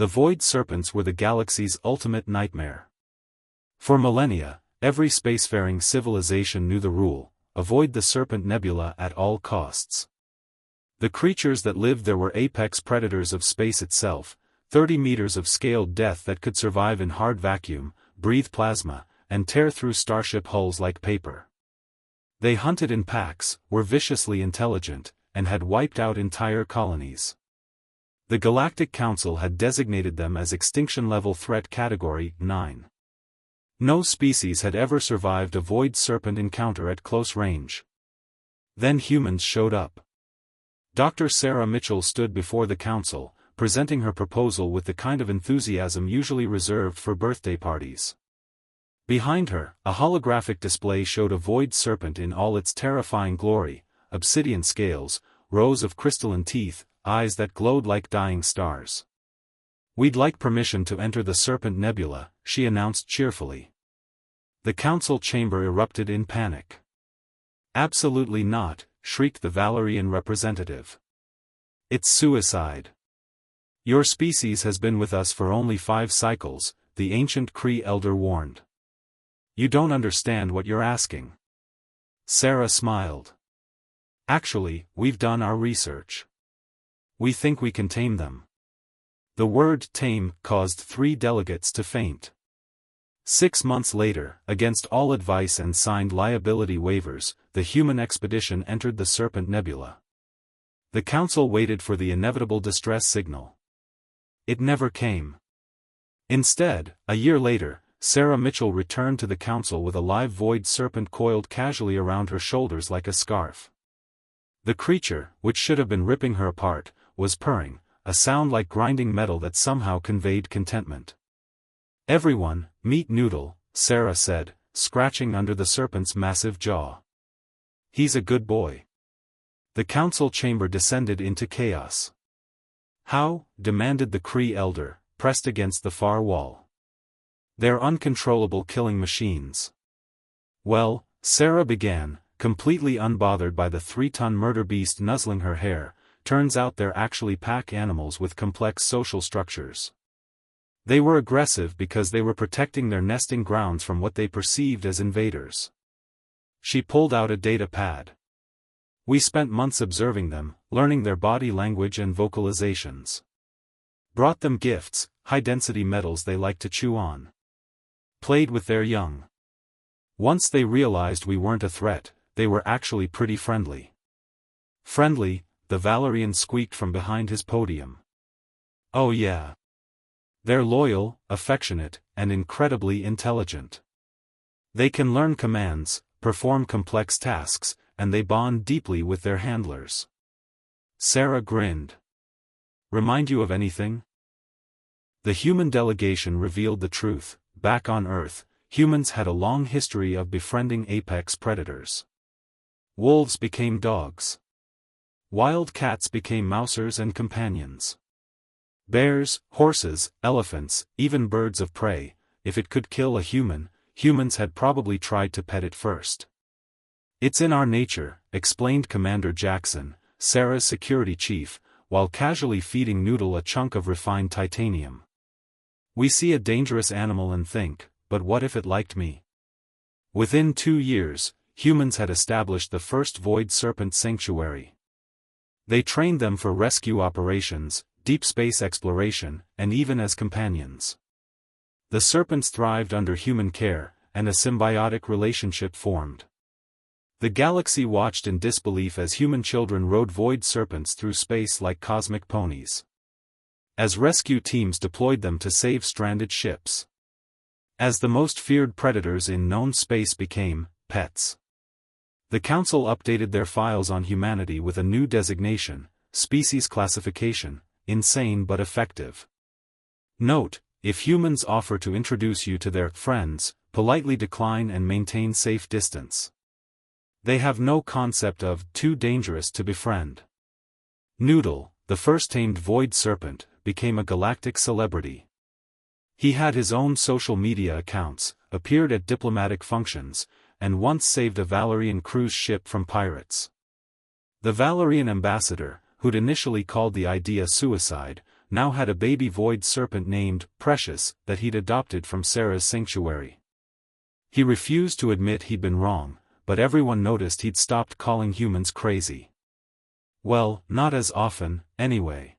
The void serpents were the galaxy's ultimate nightmare. For millennia, every spacefaring civilization knew the rule: avoid the Serpent Nebula at all costs. The creatures that lived there were apex predators of space itself, 30 meters of scaled death that could survive in hard vacuum, breathe plasma, and tear through starship hulls like paper. They hunted in packs, were viciously intelligent, and had wiped out entire colonies. The Galactic Council had designated them as Extinction-Level Threat Category 9. No species had ever survived a void serpent encounter at close range. Then humans showed up. Dr. Sarah Mitchell stood before the council, presenting her proposal with the kind of enthusiasm usually reserved for birthday parties. Behind her, a holographic display showed a void serpent in all its terrifying glory: obsidian scales, rows of crystalline teeth, eyes that glowed like dying stars. "We'd like permission to enter the Serpent Nebula," she announced cheerfully. The council chamber erupted in panic. "Absolutely not," shrieked the Valerian representative. "It's suicide. Your species has been with us for only 5 cycles, the ancient Kree elder warned. You don't understand what you're asking." Sarah smiled. "Actually, we've done our research. We think we can tame them." The word "tame" caused 3 delegates to faint. 6 months later, against all advice and signed liability waivers, the human expedition entered the Serpent Nebula. The council waited for the inevitable distress signal. It never came. Instead, a year later, Sarah Mitchell returned to the council with a live void serpent coiled casually around her shoulders like a scarf. The creature, which should have been ripping her apart, was purring, a sound like grinding metal that somehow conveyed contentment. "Everyone, meet Noodle," Sarah said, scratching under the serpent's massive jaw. "He's a good boy." The council chamber descended into chaos. "How?" demanded the Kree elder, pressed against the far wall. "They're uncontrollable killing machines." "Well," Sarah began, completely unbothered by the 3-ton murder beast nuzzling her hair, "turns out they're actually pack animals with complex social structures. They were aggressive because they were protecting their nesting grounds from what they perceived as invaders." She pulled out a data pad. "We spent months observing them, learning their body language and vocalizations. Brought them gifts, high-density metals they like to chew on. Played with their young. Once they realized we weren't a threat, they were actually pretty friendly." "Friendly?" the Valerian squeaked from behind his podium. "Oh yeah. They're loyal, affectionate, and incredibly intelligent. They can learn commands, perform complex tasks, and they bond deeply with their handlers." Sarah grinned. "Remind you of anything?" The human delegation revealed the truth. Back on Earth, humans had a long history of befriending apex predators. Wolves became dogs. Wild cats became mousers and companions. Bears, horses, elephants, even birds of prey, if it could kill a human, humans had probably tried to pet it first. "It's in our nature," explained Commander Jackson, Sarah's security chief, while casually feeding Noodle a chunk of refined titanium. "We see a dangerous animal and think, but what if it liked me?" Within 2 years, humans had established the first void serpent sanctuary. They trained them for rescue operations, deep space exploration, and even as companions. The serpents thrived under human care, and a symbiotic relationship formed. The galaxy watched in disbelief as human children rode void serpents through space like cosmic ponies. As rescue teams deployed them to save stranded ships. As the most feared predators in known space became pets. The Council updated their files on humanity with a new designation: species classification, insane but effective. Note: if humans offer to introduce you to their friends, politely decline and maintain safe distance. They have no concept of too dangerous to befriend. Noodle, the first tamed void serpent, became a galactic celebrity. He had his own social media accounts, appeared at diplomatic functions, and once saved a Valerian cruise ship from pirates. The Valerian ambassador, who'd initially called the idea suicide, now had a baby void serpent named Precious that he'd adopted from Sarah's sanctuary. He refused to admit he'd been wrong, but everyone noticed he'd stopped calling humans crazy. Well, not as often, anyway.